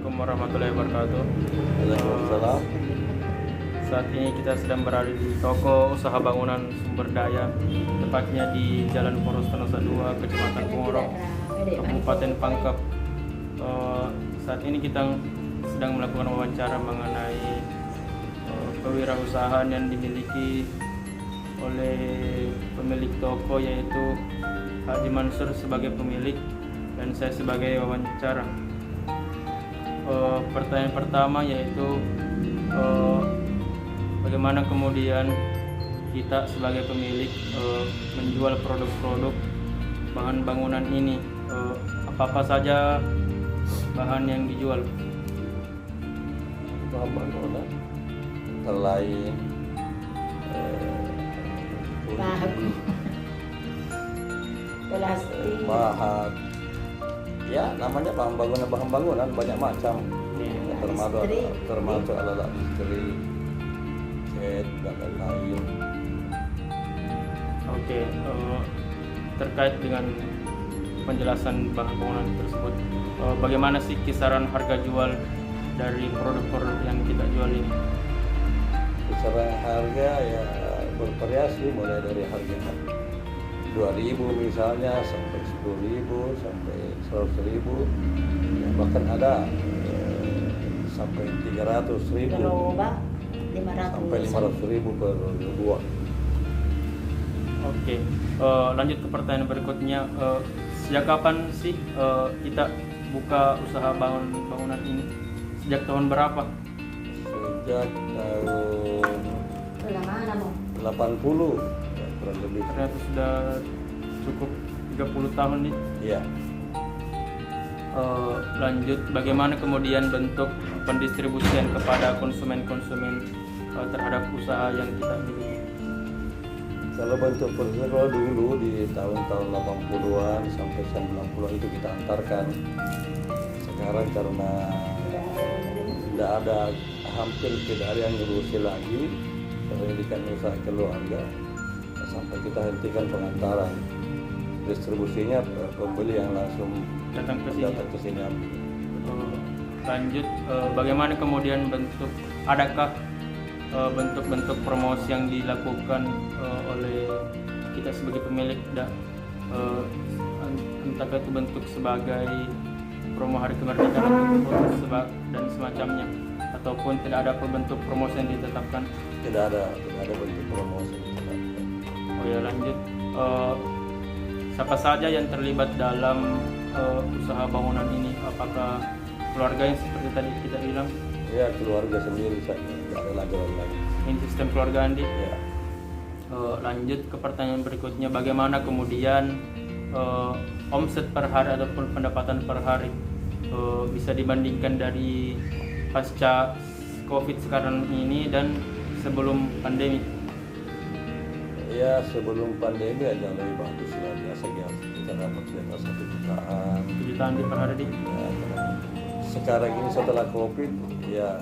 Assalamualaikum warahmatullahi wabarakatuh. Waalaikumsalam. Saat ini kita sedang berada di toko usaha bangunan sumber daya, tepatnya di Jalan Poros Tanosa 2, Kecamatan Pungorok, Kabupaten Pangkep. Saat ini kita sedang melakukan wawancara mengenai kewirausahaan yang dimiliki oleh pemilik toko, yaitu Haji Mansur sebagai pemilik dan saya sebagai wawancara. Pertanyaan pertama yaitu bagaimana kemudian kita sebagai pemilik menjual produk-produk bahan bangunan ini, apa-apa saja bahan yang dijual? Bahan bangunan selain plastik, bahan, ya namanya bahan bangunan banyak macam. Termasuk alat listrik, cat dan lain-lain. Oke, terkait dengan penjelasan bahan bangunan tersebut, bagaimana sih kisaran harga jual dari produk-produk yang kita jual ini? Kisaran harga ya bervariasi, mulai dari harga 2.000 misalnya sampai 10.000 sampai 100.000, ya, bahkan ada sampai 300.000 gerobak 500 sampai 500.000 per buah. Oke, lanjut ke pertanyaan berikutnya. Sejak kapan sih kita buka usaha bangunan ini? Sejak tahun berapa? Sejak tahun Udah mana mau? 80 ya, kurang lebih. Ternyata sudah cukup 30 tahun nih. Ya, Lanjut, bagaimana kemudian bentuk pendistribusian kepada konsumen-konsumen terhadap usaha yang kita miliki? kalau bentuk kalau dulu di tahun-tahun 80-an sampai 90-an itu kita antarkan. Sekarang karena tidak ada, hampir tidak ada yang ngurusi lagi pendidikan usaha keluarga, sampai kita hentikan pengantaran. Distribusinya pembeli yang langsung Datang ke sini. ambil. Lanjut, bagaimana kemudian adakah bentuk-bentuk promosi yang dilakukan oleh kita sebagai pemilik, entah itu bentuk sebagai promo hari kemerdekaan dan semacamnya, ataupun tidak ada bentuk promosi yang ditetapkan? Tidak ada bentuk promosi. Oh ya, lanjut, siapa saja yang terlibat dalam usaha bangunan ini? Apakah keluarga yang seperti tadi kita bilang? Ya, keluarga sendiri saja, tidak ada lagi orang lain. Ini sistem keluarga Andi. Ya. Lanjut ke pertanyaan berikutnya, bagaimana kemudian omset per hari ataupun pendapatan per hari bisa dibandingkan dari pasca COVID sekarang ini dan sebelum pandemi? Ya, sebelum pandemi aja lebih bagus lah, biasa kita dapat sekitar 1 jutaan. 1 jutaan per hari di? Ya, sekarang ini setelah COVID ya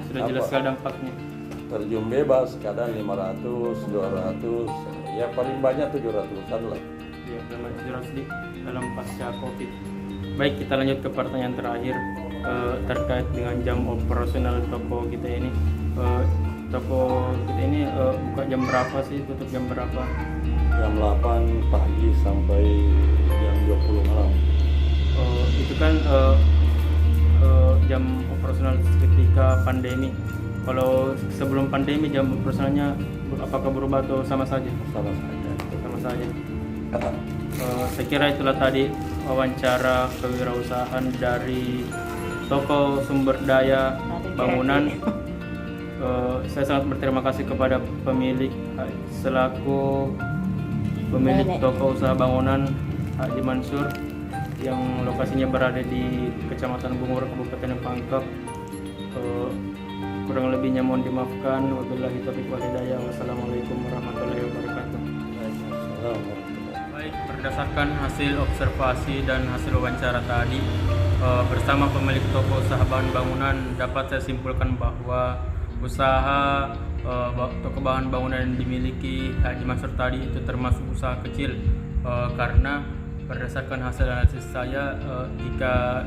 Sudah jelas sekali dampaknya. terjun bebas, kadang 500, 200, ya paling banyak 700-an lah. Ya, dalam pasca COVID. Baik, kita lanjut ke pertanyaan terakhir terkait dengan jam operasional toko kita ini. Toko kita ini buka jam berapa sih, tutup jam berapa? Jam 8 pagi sampai jam 20 malam. Itu kan jam operasional ketika pandemi. Kalau sebelum pandemi jam operasionalnya apakah berubah atau sama saja? Sama saja. Sama saja. Saya kira itulah tadi wawancara kewirausahaan dari toko sumber daya bangunan. Saya sangat berterima kasih kepada pemilik selaku pemilik toko usaha bangunan Haji Mansur yang lokasinya berada di Kecamatan Bungur, Kabupaten Pangkep. Kurang lebihnya mohon dimaafkan. Wabillahi taufiq wal hidayah. Wassalamualaikum warahmatullahi wabarakatuh. Baik, berdasarkan hasil observasi dan hasil wawancara tadi bersama pemilik toko usaha bahan bangunan, dapat saya simpulkan bahwa usaha toko bahan bangunan yang dimiliki Haji Mansur tadi itu termasuk usaha kecil, karena berdasarkan hasil analisis saya, jika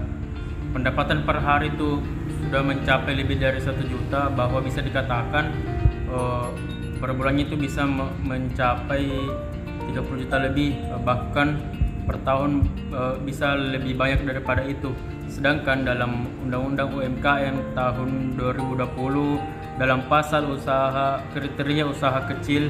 pendapatan per hari itu sudah mencapai lebih dari 1 juta, bahwa bisa dikatakan per bulannya itu bisa mencapai 30 juta lebih, bahkan per tahun bisa lebih banyak daripada itu. Sedangkan dalam Undang-Undang UMKM tahun 2020 dalam pasal usaha kriteria usaha kecil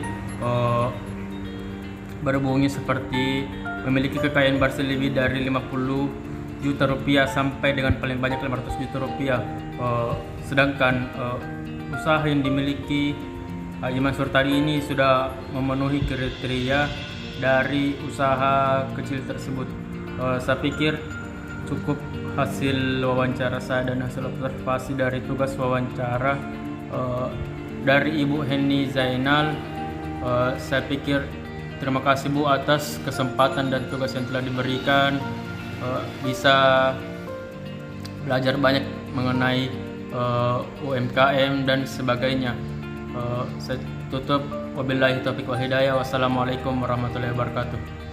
berbunyi seperti memiliki kekayaan bersih lebih dari 50 juta rupiah sampai dengan paling banyak 500 juta rupiah. Sedangkan usaha yang dimiliki Haji Mansur tadi ini sudah memenuhi kriteria dari usaha kecil tersebut. Saya pikir cukup hasil wawancara saya dan hasil observasi dari tugas wawancara dari Ibu Heni Zainal. Saya pikir terima kasih Bu atas kesempatan dan tugas yang telah diberikan. Bisa belajar banyak mengenai UMKM dan sebagainya. Saya tutup, wabillahi taufiq wal hidayah. Wassalamualaikum warahmatullahi wabarakatuh.